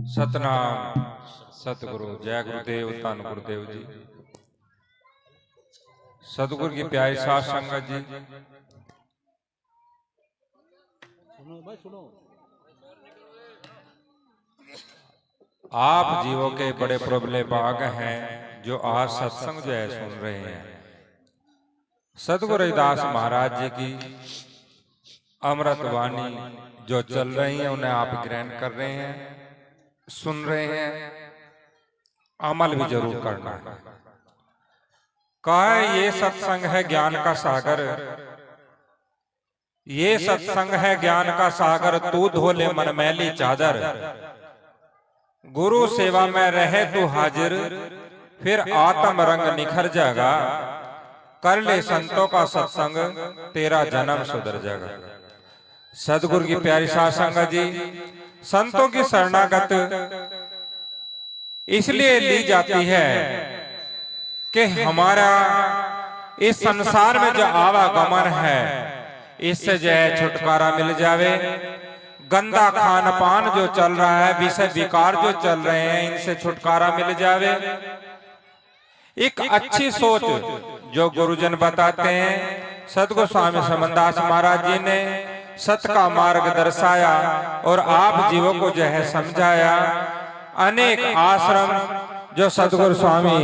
सतनाम सतगुरु जय गुरुदेव धन गुरुदेव जी। सतगुरु की प्यारी साध संगत जी, आप जीवों के बड़े प्रबले भाग हैं जो आज सत्संग जो है सुन रहे हैं। सतगुरु रविदास महाराज जी की अमृत वाणी जो चल रही है उन्हें आप ग्रहण कर रहे हैं, सुन रहे हैं, अमल भी जरूर करना है। कहा है ये सत्संग है ज्ञान का सागर, ये सत्संग है ज्ञान का सागर, तू धोले मन मैली चादर। गुरु सेवा में रहे तू हाजिर, फिर आत्म रंग निखर जाएगा। कर ले संतों का सत्संग, तेरा जन्म सुधर जाएगा। सदगुरु की प्यारी साध संगत जी, संतों की शरणागत इसलिए ली जाती है कि हमारा इस संसार में जो आवागमन है इससे जो है छुटकारा मिल जावे। गंदा खान पान जो चल रहा है, विषय विकार जो चल रहे हैं, इनसे छुटकारा मिल जावे। एक अच्छी सोच जो गुरुजन बताते हैं, सतगुरु स्वामी समनदास महाराज जी ने सत का मार्ग दर्शाया और आप जीवों को जो है समझाया। अनेक आश्रम जो सतगुरु स्वामी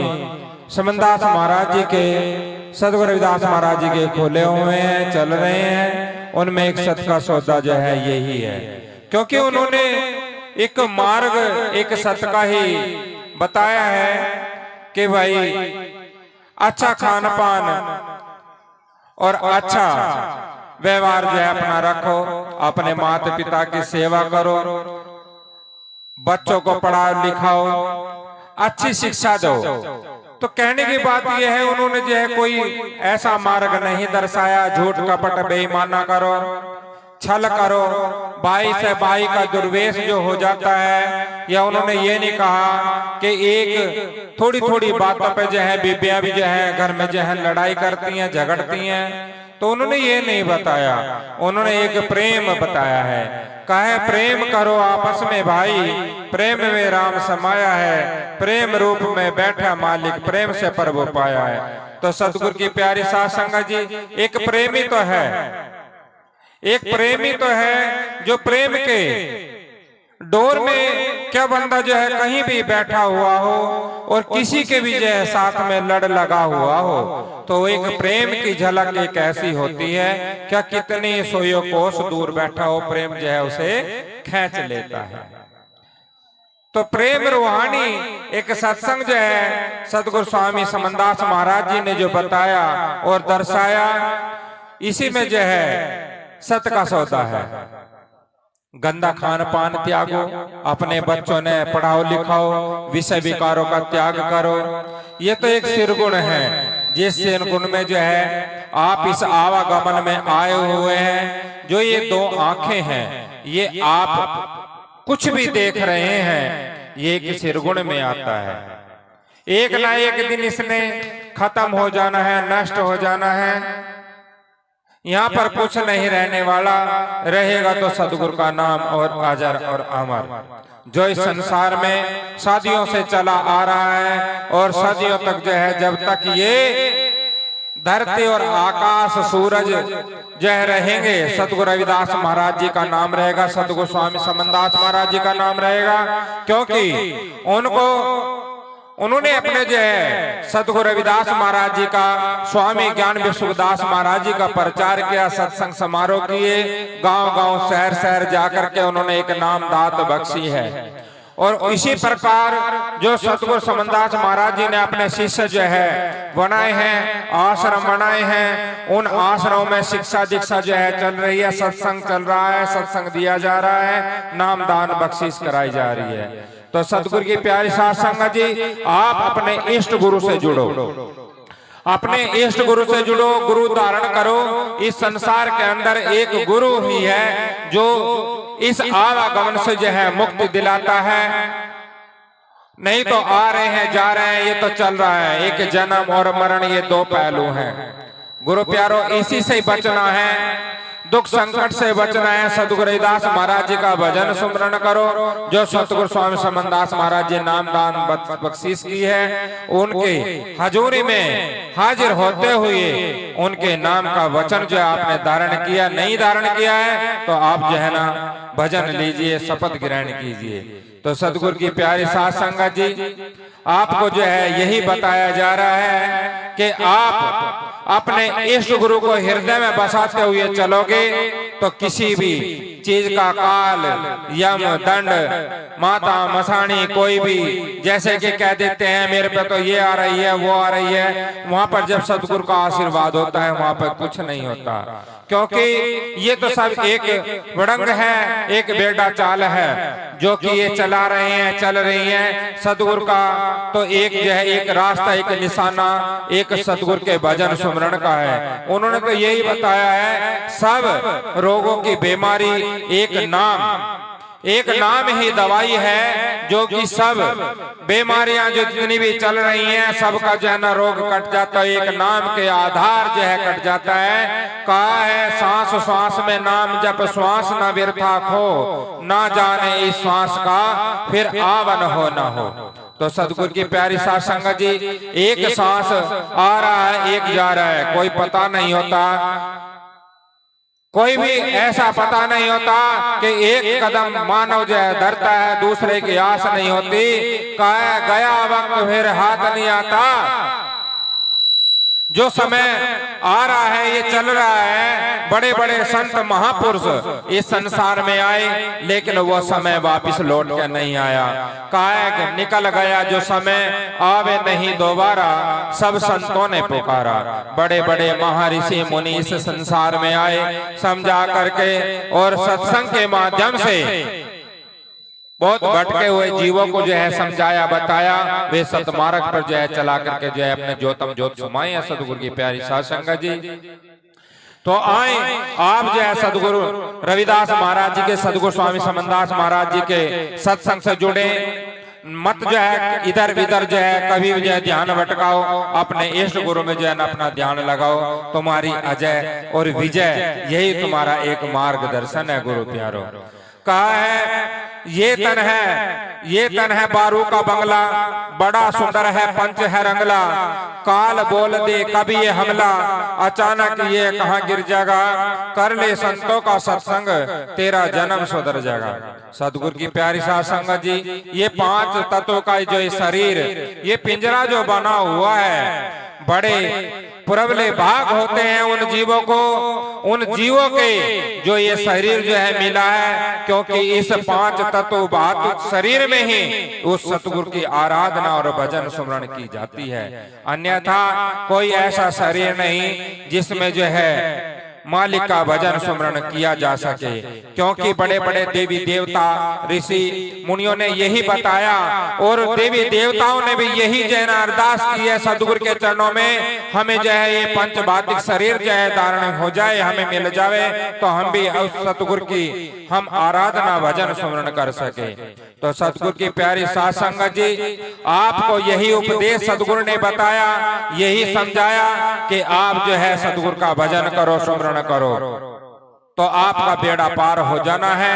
समनदास महाराज जी के, सतगुरु रविदास महाराज जी के खोले हुए हैं, चल रहे हैं, उनमें एक सत का सौदा जो है यही है। क्योंकि उन्होंने एक मार्ग, एक सत का ही बताया है कि भाई अच्छा खान पान और अच्छा व्यवहार जो है अपना रखो, अपने माता पिता की सेवा करो, बच्चों को पढ़ाओ लिखाओ, अच्छी शिक्षा दो। तो कहने की बात यह है, उन्होंने जो है कोई ऐसा मार्ग नहीं दर्शाया झूठ कपट बेईमाना करो, छल करो, भाई से भाई का दुर्वेश जो हो जाता है। या उन्होंने ये नहीं कहा कि एक थोड़ी थोड़ी बातों पे जो है बीबियां भी जो है घर में जो है लड़ाई करती हैं, झगड़ती हैं, तो उन्होंने ये नहीं बताया। उन्होंने एक प्रेम बताया है। कहा है प्रेम करो आपस में भाई, प्रेम में राम समाया है, प्रेम रूप में बैठा मालिक, प्रेम से प्रभु पाया है। तो सतगुरु की प्यारी साध संगत जी, एक प्रेमी तो है, एक प्रेमी तो है जो प्रेम के डोर में क्या बंदा जो है कहीं भी बैठा हुआ हो और किसी के भी जो है साथ में लड़ लगा हुआ हो, तो एक प्रेम की झलक एक ऐसी होती है, क्या कितनी सोयो कोस दूर बैठा हो प्रेम जो है उसे खींच लेता है। तो प्रेम रूहानी एक सत्संग जो है सतगुरु स्वामी समनदास महाराज जी ने जो बताया और दर्शाया, इसी में जो है सत का सौदा है। गंदा खान पान त्यागो, अपने बच्चों ने पढ़ाओ लिखाओ, विषय विकारों का त्याग करो। ये तो एक सिरगुण है, जिस सिरगुण में जो है आप इस आवागमन में आए हुए हैं। जो ये दो आंखें हैं, ये आप कुछ भी देख रहे हैं, ये एक सिरगुण में आता है। एक ना एक दिन इसने खत्म हो जाना है, नष्ट हो जाना है। यहाँ पर कुछ नहीं रहने वाला, रहेगा तो सतगुरु का नाम और अजर और अमर, जो इस संसार में सदियों से चला आ रहा है और सदियों तक जो है, जब तक ये धरती और आकाश सूरज जो है रहेंगे, सतगुरु रविदास महाराज जी का नाम रहेगा, सतगुरु स्वामी समनदास महाराज जी का नाम रहेगा। क्योंकि उन्होंने अपने जो है सतगुरु रविदास महाराज जी का, स्वामी ज्ञान विश्वदास महाराज जी का प्रचार किया, सत्संग समारोह किए, गांव गांव शहर शहर जाकर के उन्होंने एक नाम दात बख्शी है। और इसी प्रकार जो सतगुरु समनदास महाराज जी ने अपने शिष्य जो है बनाए हैं, आश्रम बनाए हैं, उन आश्रमों में शिक्षा दीक्षा जो है चल रही है, सत्संग चल रहा है, सत्संग दिया जा रहा है, नाम दान बख्शीश कराई जा रही है। तो सतगुरु की प्यारी साध संगत जी, आप अपने इष्ट गुरु से जुड़ो, अपने इष्ट गुरु से जुड़ो, गुरु धारण करो। इस संसार के अंदर एक गुरु ही है जो इस आवागमन से जो है मुक्ति दिलाता है। नहीं तो आ रहे हैं जा रहे हैं, ये तो चल रहा है, एक जन्म और मरण, ये दो पहलू हैं। गुरु प्यारो, इसी से बचना है। दुख संकट से बचना है, सतगुरु रविदास महाराज जी का भजन सुमरण करो। जो सतगुरु स्वामी समनदास महाराज जी नाम दान बख्शीश की है, उनके हजूरी में हाजिर होते हुए उनके नाम का वचन जो आपने धारण किया, नहीं धारण किया है तो आप जो है ना भजन लीजिए, शपथ ग्रहण कीजिए। तो सतगुरु की प्यारी साध संगत जी, आपको जो है यही बताया जा रहा है कि आप अपने इष्ट गुरु को हृदय में बसाते हुए चलोगे तो किसी भी चीज का काल, यम, दंड, माता, मसाणी, कोई भी जैसे कि कह देते हैं मेरे पे तो ये आ रही है, वो आ रही है, वहां पर जब सतगुरु का आशीर्वाद होता है वहां पर कुछ नहीं होता, क्योंकि ये तो सब एक वड़ंग है, एक बेड़ा चाल है जो कि ये चला रहे हैं, चल रही हैं। सतगुरु का तो एक जो है एक रास्ता, एक निशाना, एक सतगुरु के भजन सुमरण का है। उन्होंने तो यही बताया है, सब रोगों की बीमारी एक नाम ही दवाई है, जो कि सब बीमारियां जो जितनी भी चल रही हैं सबका जो है ना रोग कट जाता है, एक नाम के आधार जो है कट जाता है। कहा है सांस सांस में नाम जप, श्वास न व्यर्था खो, ना जाने इस श्वास का फिर आवन हो न हो। तो सतगुरु की प्यारी साध संगत जी, एक सांस आ रहा है, एक जा रहा है, कोई पता नहीं होता, कोई भी ऐसा पता नहीं होता कि एक कदम मानव जो है धरता है, दूसरे की आस नहीं होती। कहा गया वक्त फिर हाथ नहीं आता, जो समय आ रहा है ये चल रहा है। बड़े बड़े संत महापुरुष इस संसार में आए, लेकिन वो समय वापस लौट के नहीं आया। कहा निकल गया जो समय आवे नहीं दोबारा, सब संतों ने पुकारा। बड़े बड़े महर्षि मुनि इस संसार में आए, समझा करके और सत्संग के माध्यम से बहुत भटके हुए जीवों को जो है समझाया, बताया, वे सतमार्ग पर जो है चला करके जो है अपने ज्योतम ज्योत सुमाए हैं सतगुरु की प्यारी साध संगत जी। तो आए आप जो है सतगुरु रविदास महाराज जी के, सतगुरु स्वामी समनदास महाराज जी के सत्संग से जुड़े। मत जो है इधर इधर जो है कभी भी जो है ध्यान भटकाओ, अपने इष्ट गुरु में जो है ना अपना ध्यान लगाओ। तुम्हारी अजय और विजय यही तुम्हारा एक मार्गदर्शन है गुरु प्यारो। कहा है ये तन है बारू का बंगला, बड़ा सुंदर है पंच है रंगला, काल बोल दे कभी ये हमला, अचानक ये कहाँ गिर जाएगा, कर ले संतों का सत्संग तेरा जन्म सुधर जाएगा। सतगुरु की प्यारी साध संगत जी, ये 5 तत्वों का जो ये शरीर, ये पिंजरा जो बना हुआ है, बड़े पुरवले भाग होते हैं उन जीवों के जो ये शरीर जो है मिला है, क्योंकि इस 5 तत्व बात शरीर में ही उस सतगुरु की आराधना और भजन सुमरण की जाती है। अन्यथा कोई ऐसा शरीर नहीं जिसमें जो है मालिक का भजन सुमरण किया जा सके, क्योंकि बड़े बड़े देवी देवता ऋषि मुनियों ने यही बताया, और देवी देवताओं ने भी यही जो है ना अरदास की है सतगुरु के चरणों में, हमें जो है ये पंचभौतिक शरीर जो है धारण हो जाए, हमें मिल जावे, तो हम भी उस सतगुरु की हम आराधना भजन सुमरण कर सके। तो सतगुरु की प्यारी साध संगत जी, आपको यही उपदेश सतगुरु ने बताया, यही समझाया कि आप जो है सतगुरु का भजन करो, सुमरण करो, तो आपका बेड़ा पार हो जाना है।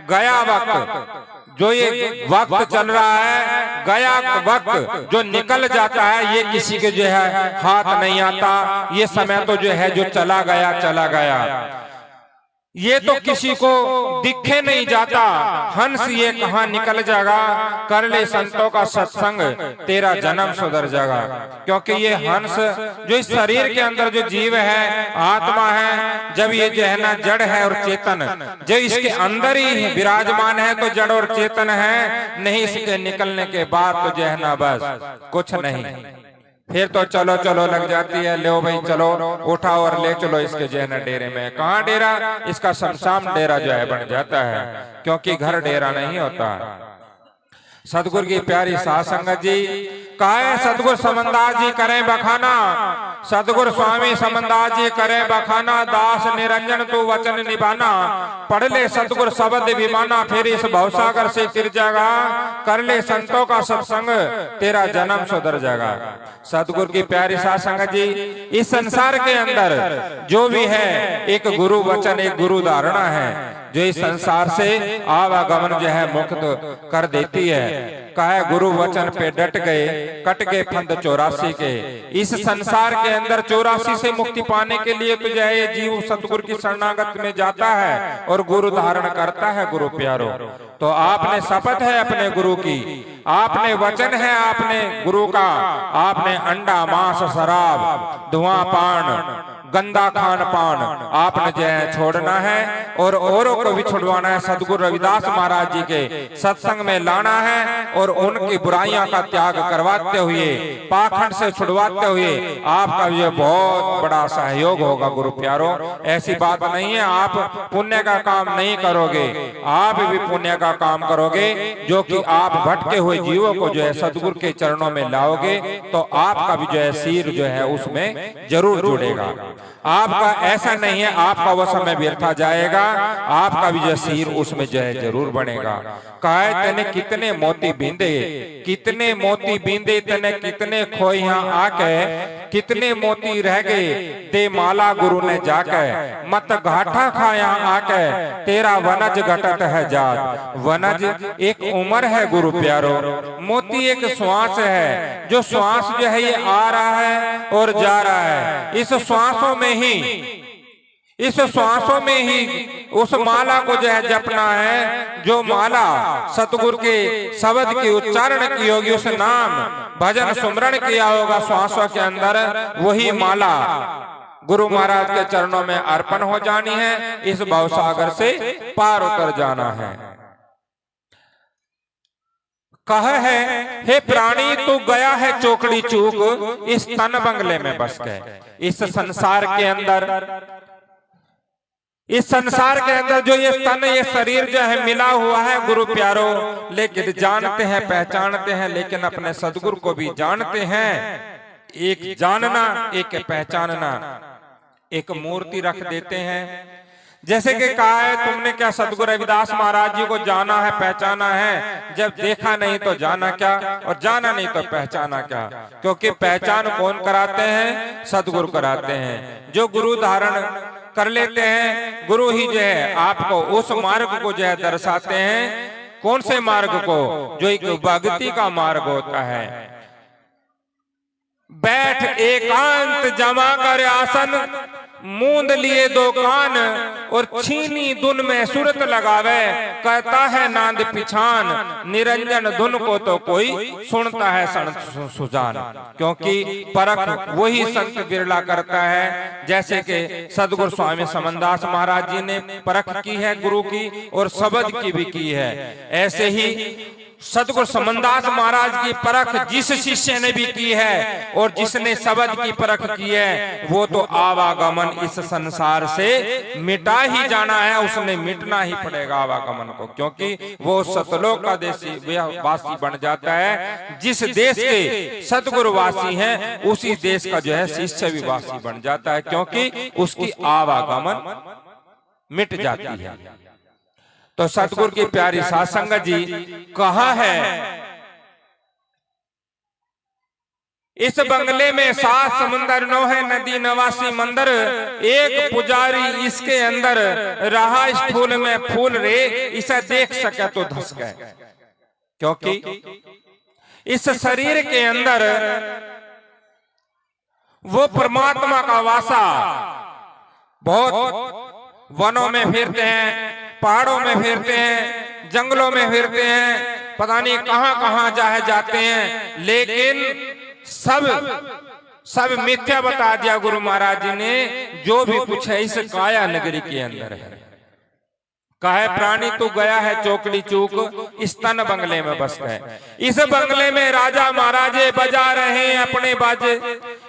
गया वक्त, जो ये वक्त चल रहा है, गया वक्त जो निकल जाता है, ये किसी के जो है हाथ नहीं आता। ये समय तो जो है जो चला गया, ये तो किसी को दिखे नहीं जाता। हंस ये कहाँ निकल जाएगा, कर ले संतों का सत्संग तेरा जन्म सुधर जाएगा। क्योंकि ये हंस जो इस शरीर के अंदर जो जीव है, आत्मा है, जब ये जो है ना जड़ है और चेतन जो इसके अंदर ही विराजमान है, तो जड़ और चेतन है, नहीं इसके निकलने के बाद तो जो है ना बस कुछ नहीं, फिर तो चलो चलो लग जाती है, ले भाई चलो उठाओ और ले चलो इसके जो है ना डेरे में। कहाँ डेरा, इसका शमशान डेरा जो है बन जाता है, क्योंकि घर डेरा नहीं होता। सतगुरु की प्यारी साध संगत जी, कहा है सतगुरु समनदास जी करें बखाना, सतगुरु स्वामी समनदास जी करे बखाना, दास निरंजन तू वचन निभाना, पढ़ ले सतगुरु शब्द विमाना, फिर इस भवसागर से तिर जाएगा, कर ले संतों का सत्संग, तेरा जन्म सुधर जाएगा। सतगुरु की प्यारी साध संगत जी, इस संसार के अंदर जो भी है एक गुरु वचन, एक गुरु धारणा है जो इस संसार से आवागमन जो है मुक्त कर देती है। कहे गुरु वचन पे डट गए, कट गए फंद 84 के। इस संसार के अंदर 84 से मुक्ति पाने के लिए तो जो है जीव सतगुरु की शरणागत में जाता है और गुरु धारण करता है। गुरु प्यारो, तो आपने शपथ है अपने गुरु की, आपने वचन है आपने गुरु का, आपने अंडा मांस शराब धुआं पान गंदा खान पान आपने जो है छोड़ना है और औरों को भी छुड़वाना है। सतगुरु रविदास महाराज जी के सत्संग में लाना है और उनकी बुराइयां का त्याग करवाते हुए, पाखंड से छुड़वाते हुए आपका ये बहुत बड़ा सहयोग होगा। गुरु प्यारो, ऐसी बात नहीं है आप पुण्य का काम नहीं करोगे, आप भी पुण्य का काम करोगे, जो कि आप भटके हुए जीवों को जो है सतगुरु के चरणों में लाओगे तो आपका भी जो है सिर जो है उसमें जरूर जुड़ेगा। आपका ऐसा नहीं है आपका वो समय व्यर्था जाएगा, आपका भी जो सिर उसमें जो है जरूर बनेगा। कहे तने कितने मोती बींदे, कितने मोती बींदे तने कितने खोए यहाँ आके, कितने मोती रह गए दे माला गुरु ने जाके, मत घाटा खाया आके तेरा वनज घटत है जात। वनज एक उम्र है गुरु प्यारो, मोती एक श्वास है, जो श्वास जो है ये आ रहा है और जा रहा है। इस श्वासों में ही, इस श्वासों में ही उस माला को जो है जपना है, जो माला सतगुरु के शब्द की उच्चारण की होगी, उस नाम भजन सुमरण किया होगा श्वासों के अंदर, वही माला गुरु महाराज के चरणों में अर्पण हो जानी है। इस भवसागर से पार उतर जाना है। कह है हे प्राणी तू गया है चोकड़ी चूक, इस तन बंगले में बस गए। इस संसार के अंदर, इस संसार के अंदर जो ये तन, ये शरीर जो है मिला हुआ है गुरु प्यारो, लेकिन जानते हैं पहचानते हैं, लेकिन अपने सदगुरु को भी जानते हैं। एक जानना एक पहचानना, एक मूर्ति रख देते हैं। जैसे कि कहा है तुमने क्या सतगुरु रविदास महाराज जी को जाना है पहचाना है, जब देखा नहीं तो जाना क्या और जाना नहीं तो पहचाना क्या। क्योंकि पहचान कौन कराते हैं? सतगुरु कराते हैं। जो गुरु धारण कर लेते हैं, गुरु ही जो है आपको उस मार्ग को जो है दर्शाते हैं। कौन से मार्ग को? जो एक भक्ति का मार्ग होता है। बैठ एकांत जमा कर आसन, मूंद लिए दो कान और छीनी धुन में सुरत लगावे, कहता है नांद पिछान, निरंजन धुन को तो कोई सुनता है सुजान। क्योंकि परख वही संत बिरला करता है। जैसे कि सदगुरु स्वामी समनदास महाराज जी ने परख की है गुरु की और शब्द की भी की है, ऐसे ही सतगुरु समनदास महाराज की परख जिस शिष्य ने भी की है और जिसने शब्द की परख की है, वो तो आवागमन इस संसार से मिटा ही जाना है, उसने मिटना ही पड़ेगा आवागमन को। क्योंकि वो सतलोक का देशी वासी बन जाता है। जिस देश के सतगुरु वासी हैं उसी देश का जो है शिष्य भी वासी बन जाता है, क्योंकि उसकी आवागमन मिट जाती है। तो सतगुरु की प्यारी साध संगत जी कहा है, इस बंगले में 7 समुंदर 9 है नदी 89 मंदिर, एक पुजारी इसके अंदर रहा इस फूल में फूल रे, इसे देख सके तो धस गए। क्योंकि इस शरीर के अंदर वो परमात्मा का वासा, बहुत वनों में फिरते हैं, पहाड़ों में फिरते हैं, जंगलों में फिरते हैं, पता नहीं कहां कहां जाते हैं, लेकिन सब मिथ्या बता दिया गुरु महाराज जी ने। जो भी कुछ है इस काया नगरी के अंदर है। कहे प्राणी तू गया है चौकड़ी चूक, इस तन बंगले में बस गए। इस बंगले में राजा महाराजे बजा रहे हैं अपने बाजे,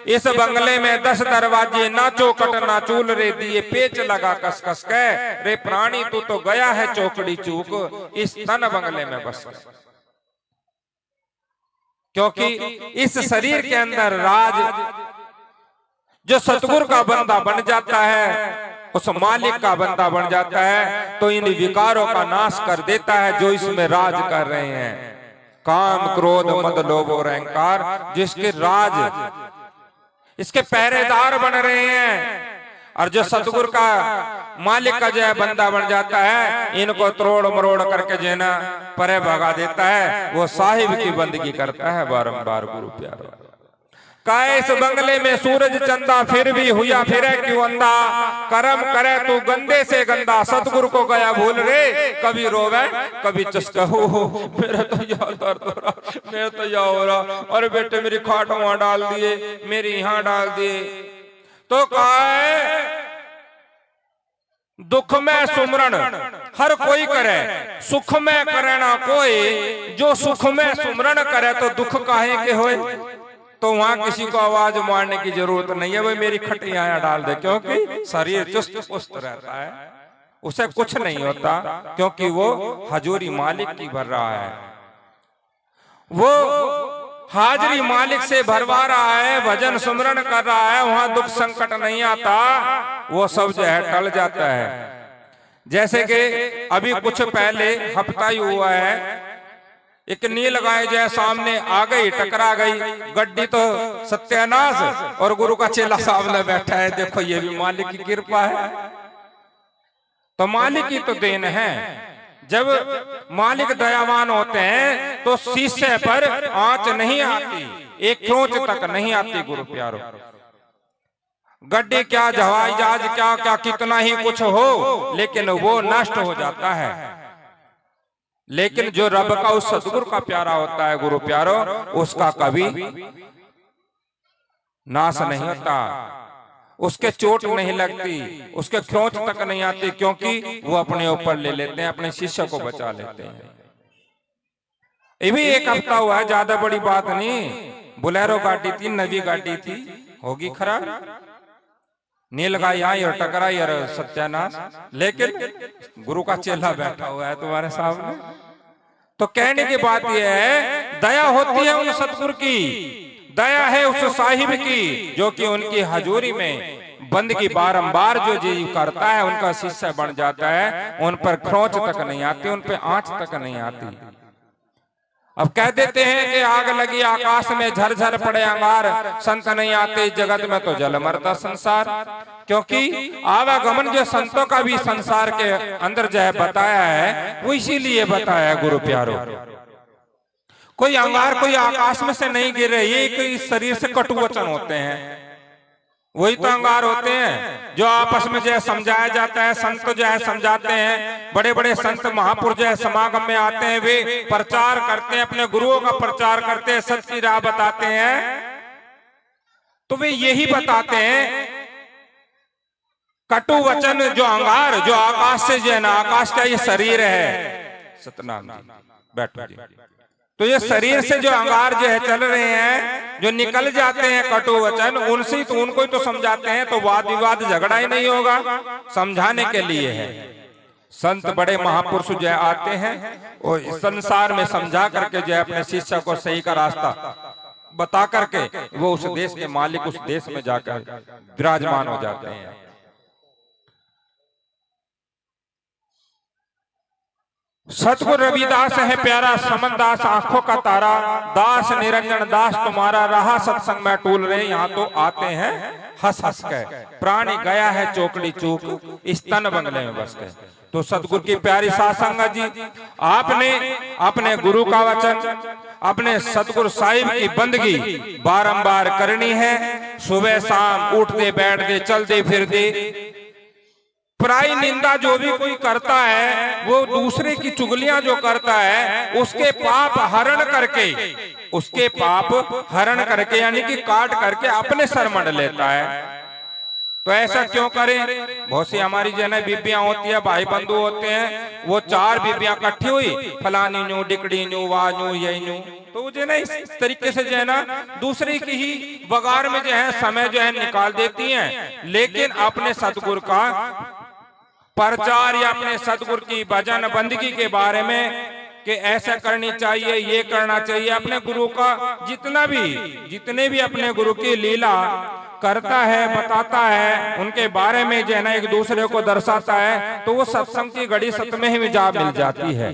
इस बंगले में 10 दरवाजे, ना चौकट ना चूल रे दिए, पेच लगा कस कस के, रे प्राणी तू तो गया है चौकड़ी चूक, इस तन बंगले में बस गए। क्योंकि इस शरीर के अंदर राज जो सतगुरु का बंदा बन जाता है, उस मालिक का बंदा बन जाता है, तो इन विकारों का नाश कर देता है जो इसमें राज कर रहे हैं। काम, क्रोध, मद, लोभ और अहंकार जिसके राज, इसके पहरेदार बन रहे हैं। और जो सतगुरु का मालिक का जो है बंदा बन जाता है, इनको तोड़ मरोड़ करके जो है ना परे भगा देता है, वो साहिब की बंदगी करता है बारंबार। गुरु प्यारो इस बंगले में सूरज चंदा फिर भी हुआ फिरे क्यों अंधा, कर्म करे तू गंदे से गंदा, सतगुरु को गया भूल रे, कभी रोवे कभी चस्कहू। मेरा तो यार दर्द हो रहा, मेरा तो यार हो रहा, अरे बेटे मेरी खाट वहां डाल दिए, मेरी यहाँ डाल दिए। तो कहा है दुख में सुमरण हर कोई करे, सुख में करे ना कोई, जो सुख में सुमरण करे तो दुख काहे के होए। तो वहां किसी को आवाज मारने की जरूरत नहीं है, वो मेरी खटिया डाल दे, क्योंकि शरीर चुस्त पुस्त रहता है, उसे कुछ नहीं होता, क्योंकि वो हजूरी मालिक की भर रहा है, वो हाजरी मालिक से भरवा रहा है, भजन सुमरण कर रहा है, वहां दुख संकट नहीं आता, वो सब जो है टल जाता है। जैसे कि अभी कुछ पहले हफ्ता ही हुआ है, एक नील गाय जो है सामने आ गई, टकरा गई, गड्डी तो सत्यानाश, और गुरु का चेला सामने बैठा है, देखो ये भी मालिक की कृपा है। तो मालिक की तो देन है, जब मालिक दयावान होते हैं तो शीशे पर आंच नहीं आती, एक खरोंच तक नहीं आती। गुरु प्यारो गड्डी क्या, हवाई जहाज क्या क्या, कितना ही कुछ हो, लेकिन वो नष्ट हो जाता है। लेकिन जो रब का उस सतगुरु का प्यारा होता है गुरु प्यारो, उसका कभी नाश नहीं होता, उसके चोट नहीं लगती, उसके खरोंच तक नहीं आती, क्योंकि वो अपने ऊपर ले लेते हैं, अपने शिष्य को बचा लेते हैं। ये भी एक हफ्ता हुआ है, ज्यादा बड़ी बात नहीं। बुलेरो गाड़ी थी, नवी गाड़ी थी, होगी खराब, नील गाय आई और टकराई और सत्यानाश। लेकिन गुरु का चेला बैठा हुआ है तुम्हारे सामने। तो कहने की बात यह है, दया होती है उन सतगुरु की, दया है उस साहिब की, जो कि उनकी हजूरी में बंदगी बारंबार जो जीव करता है, उनका शिष्य बन जाता है, उन पर खरोंच तक नहीं आती, उन पर आंच तक नहीं आती। अब कह देते हैं कि आग लगी आकाश में झरझर पड़े अंगार, संत नहीं आते जगत में तो जल मरता संसार। क्योंकि आवागमन जो संतों का भी संसार के अंदर जो है बताया है, वो इसीलिए बताया है गुरु प्यारो। कोई अंगार कोई आकाश में से नहीं गिर रहे, ये कोई शरीर से कटु वचन होते हैं, वही तो अंगार होते हैं जो आपस में जो है समझाया जाता है। संत जो है समझाते हैं, बड़े बड़े संत महापुरुष जो है समागम में आते हैं, वे प्रचार करते हैं, अपने गुरुओं का प्रचार करते हैं, सत्य की राह बताते हैं। तो वे यही बताते हैं, कटु वचन जो अंगार जो आकाश से जो है ना, आकाश का ये शरीर है। सतनाम जी बैठो जी। तो ये शरीर से जो अंगार जो है चल रहे हैं, जो निकल जाते हैं कटु वचन, उनसे तो उनको ही तो समझाते हैं, तो वाद विवाद झगड़ा ही नहीं होगा, समझाने के लिए है। संत बड़े महापुरुष जो है आते हैं, वो संसार में समझा करके जो है अपने शिष्य को सही का रास्ता बता करके वो उस देश के मालिक उस देश में जाकर विराजमान हो जाते हैं। सतगुरु रविदास है प्यारा, समनदास आंखों का तारा, दास निरंजन दास तुम्हारा, रहा सत्संग में टूल रहे, यहाँ तो आते हैं हंस हंस के, प्राणी गया है चोकड़ी चूक, इस तन बंगले में बस गए। तो सतगुरु की प्यारी साध संगत जी, आपने अपने गुरु का वचन, अपने सतगुरु साहिब की बंदगी बारंबार करनी है। सुबह शाम उठते बैठते चलते फिरते, पराई निंदा जो भी कोई करता है, वो दूसरे की चुगलियां जो करता है, उसके पाप हरण करके, उसके पाप हरण करके यानी कि काट करके अपने सर मंड लेता है। तो ऐसा क्यों करें? बहुत सी हमारी जो है बीबियां होती है, भाई बंधु होते हैं, वो चार बीबियां इकट्ठी हुई, फलानी न्यू डिकड़ी न्यू वाजू यही न्यू, तो वो जो है ना इस तरीके से जो है ना दूसरे की ही बगार में जो है समय जो है निकाल देती हैं। लेकिन अपने सतगुरु का प्रचार या अपने सतगुरु की भजन बंदगी के बारे में कि ऐसा करनी चाहिए, ये करना चाहिए, अपने गुरु का जितने भी अपने गुरु की लीला करता है, बताता है, उनके बारे में जो है ना एक दूसरे को दर्शाता है, तो वो सत्संग की घड़ी सत में ही जा मिल जाती है।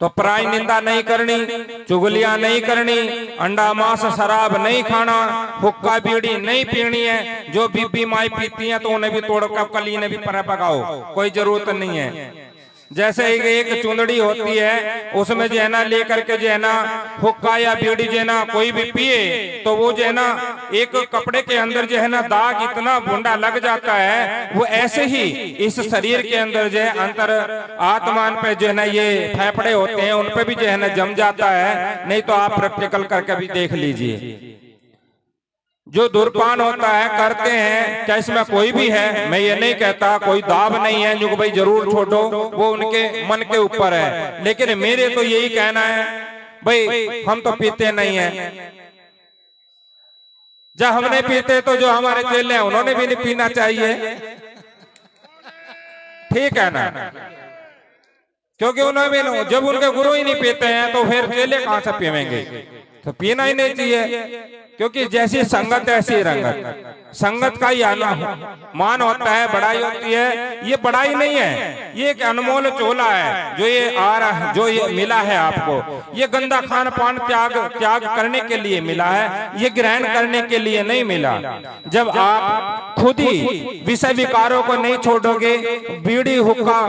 तो पराई निंदा नहीं करनी, चुगलियां नहीं करनी, अंडा मांस शराब नहीं खाना, हुक्का बीड़ी नहीं पीनी है। जो बीबी माई पीती हैं तो उन्हें भी तोड़ कर कली ने भी पर पकाओ, कोई जरूरत नहीं है। जैसे एक चुंदड़ी होती है, उसमें जो है ना लेकर के जो है ना हुक्का या बीड़ी जो है ना कोई भी पिए तो वो जो है ना एक कपड़े के अंदर जो है ना दाग इतना बूंदा लग जाता है। वो ऐसे ही इस शरीर के अंदर जो है अंतर आत्मान पे जो है ना ये फेफड़े होते हैं, उन पे भी जो है ना जम जाता है। नहीं तो आप प्रैक्टिकल करके भी देख लीजिए। जो धूम्रपान होता है करते हैं, क्या इसमें कोई भी है, मैं ये नहीं कहता, कोई दाब नहीं है जो भाई जरूर छोड़ो, वो उनके मन के ऊपर है। लेकिन मेरे तो यही कहना है भाई हम तो पीते नहीं है। जब हम नहीं पीते तो जो हमारे चेले हैं उन्होंने भी नहीं पीना चाहिए, ठीक है ना? क्योंकि उन्होंने भी जब उनके गुरु ही नहीं पीते हैं तो फिर चेले कहां से पीवेंगे? तो पीना ही नहीं चाहिए, क्योंकि जैसी संगत ऐसी रंगत। संगत का ही आना मान होता है, बड़ाई होती है। ये बड़ाई नहीं है, ये एक अनमोल चोला है जो ये आ रहा, जो ये मिला है आपको। ये गंदा खान पान त्याग करने के लिए मिला है, ये ग्रहण करने के लिए नहीं मिला। जब आप खुद ही विषय विकारों को नहीं छोड़ोगे, बीड़ी हुक्का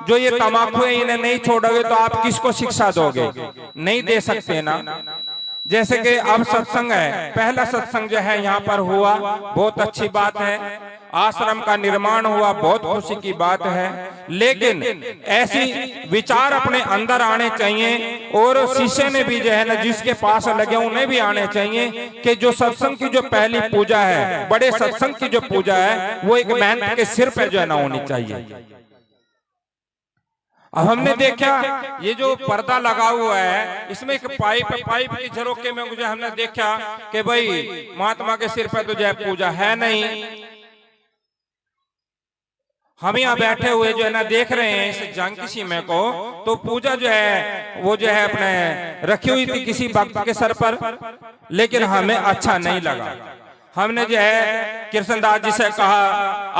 जो ये तमाकू है इन्हें नहीं छोड़ोगे, तो आप किसको शिक्षा दोगे? नहीं दे सकते ना। जैसे कि अब सत्संग है, पहला सत्संग जो है यहाँ पर हुआ, बहुत अच्छी बात है। आश्रम का निर्माण हुआ, बहुत खुशी की बात है। लेकिन ऐसी विचार अपने अंदर आने चाहिए, और शिष्य ने भी जो है ना जिसके पास लगे उन्हें भी आने चाहिए कि जो सत्संग की जो पहली पूजा है, बड़े सत्संग की जो पूजा है, वो एक महंत के सिर पे जो है ना होनी चाहिए। अब हमने देखा ये जो पर्दा लगा हुआ है, इसमें एक पाइप की झरोके में मुझे हमने देखा कि भाई महात्मा के सिर पर तो जो है पूजा है नहीं। हम यहाँ बैठे हुए जो है ना देख रहे हैं इस जानकी में को, तो पूजा जो है वो जो है अपने रखी हुई थी किसी भक्त के सर पर, लेकिन हमें अच्छा नहीं लगा। हमने जो है कृष्णदास जी से कहा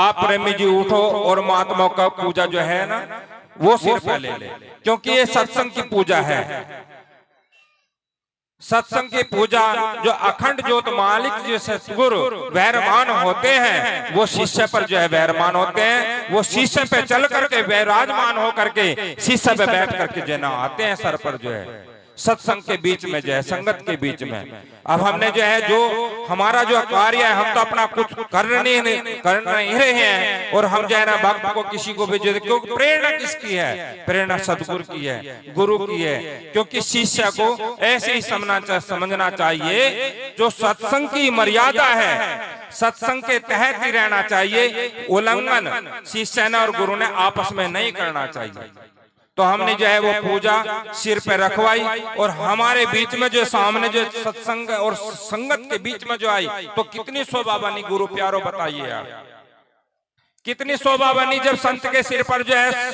आप प्रेमी जी उठो और महात्मा का पूजा जो है ना वो सिर पे ले ले, क्योंकि ये सत्संग की पूजा है। सत्संग की पूजा जो अखंड ज्योत मालिक जो सतगुरु वैरमान होते हैं, वो शिष्य पर जो है वैरमान होते हैं। वो शिष्य पे चल करके वैराजमान हो करके शिष्य पे बैठ करके जो है ना आते हैं सर पर जो है सत्संग के बीच में जो है संगत के बीच में। अब हमने जो है जो हमारा जो कार्य है, हम तो अपना कुछ कर नहीं रहे हैं, और हम जो है ना भक्त को किसी को भी, क्योंकि प्रेरणा किसकी है? प्रेरणा सतगुरु की है, गुरु की है। क्योंकि शिष्य को ऐसे ही समझना चाहिए जो सत्संग की मर्यादा है, सत्संग के तहत ही रहना चाहिए। उल्लंघन शिष्य ने और गुरु ने आपस में नहीं करना चाहिए। तो हमने जो है वो पूजा सिर पे रखवाई, और हमारे बीच में जो सामने जो सत्संग और संगत के बीच में जो आई, तो कितनी शोभा बनी गुरु प्यारो, बताइए यार कितनी शोभा बनी। जब संत के सिर पर जो है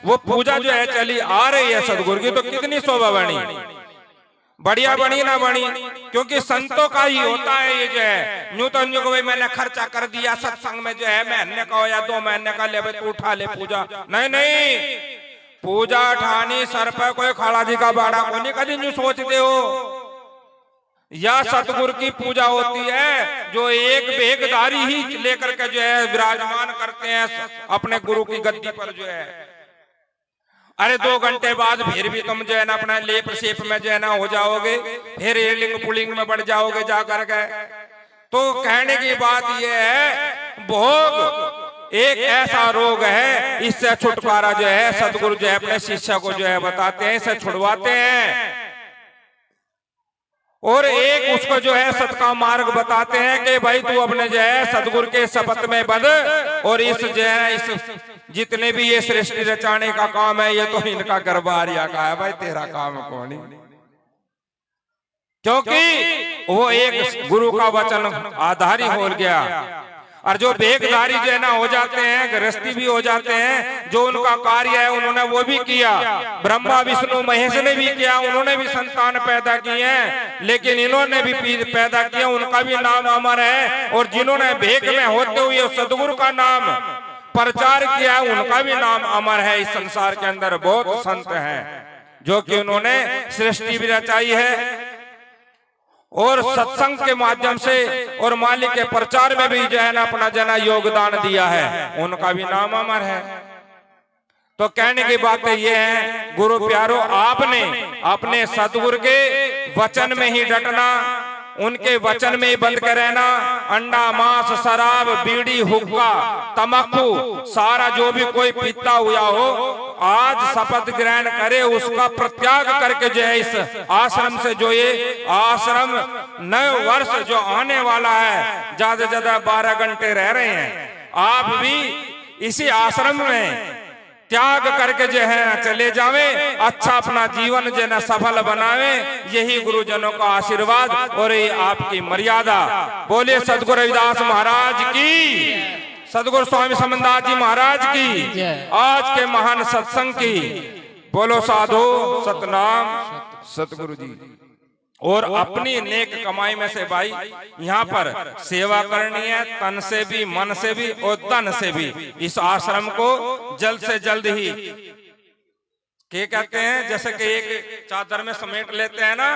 वो पूजा जो है चली आ रही है सदगुरु की, तो कितनी शोभा बनी। बढ़िया बनी ना बनी? क्योंकि संतों का ही होता है ये जो है। यूं तो को भाई मैंने खर्चा कर दिया सत्संग में जो है, महीने का हो या 2 महीने का, ले भाई तू उठा ले पूजा। नहीं, पूजा ठानी सर पे कोई खाड़ा जी का बाड़ा को नहीं कभी यूं सोचते हो। या सतगुरु की पूजा होती है जो एक भेगदारी ही लेकर के जो है विराजमान करते हैं अपने गुरु की गद्दी पर जो है। अरे 2 घंटे बाद फिर भी तुम जो है ना अपना लेप सेप में जो है ना हो जाओगे, फिर लिंग पुलिंग में बढ़ जाओगे जाकर के। तो कहने की बात यह है, भोग एक ऐसा रोग है, इससे छुटकारा जो है सतगुरु जो है अपने शिष्य को जो है बताते हैं, इसे छुड़वाते हैं। और एक उसको जो है सत का मार्ग बताते हैं कि भाई तू अपने जो है सतगुरु के शपथ में बंध, और इस जो है इस जितने भी ये सृष्टि रचाने का काम है, ये तो इनका गरबारिया का है भाई, तेरा काम कौन है? क्योंकि वो एक गुरु का वचन आधारी हो गया। और जो भेखधारी जो है ना हो जाते हैं, गृहस्थी भी हो जाते हैं, जो उनका कार्य है उन्होंने वो भी किया। ब्रह्मा विष्णु महेश ने भी किया, उन्होंने भी संतान पैदा किए हैं, लेकिन इन्होंने भी पैदा किया, उनका भी नाम अमर है। और जिन्होंने भेख में होते हुए सदगुरु का नाम प्रचार किया, उनका भी नाम अमर है। इस संसार के अंदर बहुत संत हैं जो कि उन्होंने सृष्टि भी रचाई है और सत्संग के माध्यम से और मालिक के प्रचार में भी जो है ना अपना जना योगदान दिया है, उनका भी नाम अमर है। तो कहने की बात ये है गुरु प्यारो, आपने अपने सतगुरु के वचन में ही डटना, उनके वचन में ही बंद कर रहना। अंडा मांस शराब बीड़ी हुक्का तम्बाकू सारा जो भी कोई पीता हुआ हो, आज शपथ ग्रहण करे, उसका प्रत्याग करके जो है इस आश्रम से, जो ये आश्रम नए वर्ष जो आने वाला है, ज्यादा से ज्यादा 12 घंटे रह रहे हैं, आप भी इसी आश्रम में त्याग करके जो है चले जावे, अच्छा अपना जीवन जो है सफल बनावे। यही गुरुजनों का आशीर्वाद और ये आपकी मर्यादा। बोले सदगुरु रविदास महाराज की, सदगुरु स्वामी समनदास जी महाराज की, आज के महान सत्संग की। बोलो साधु सतनाम सतगुरु जी। और अपनी नेक कमाई में से भाई यहाँ पर सेवा करनी है, तन से भी मन से भी और धन से भी। इस आश्रम को जल्द से जल्द ही क्या कहते हैं, जैसे कि एक चादर में समेट लेते हैं ना,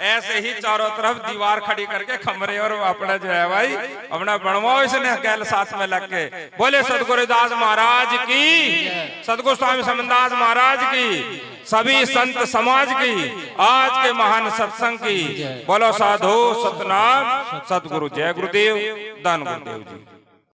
ऐसे ही चारों तरफ दीवार खड़ी करके कमरे और अपना जो है भाई अपना बनवाओ इसने गैल साथ में लग के। बोले सदगुरु दास महाराज की, सदगुरु स्वामी समनदास महाराज की, सभी संत समाज की, आज के महान सत्संग की। बोलो साधु सतनाम सतगुरु। जय गुरुदेव, धन गुरुदेव जी।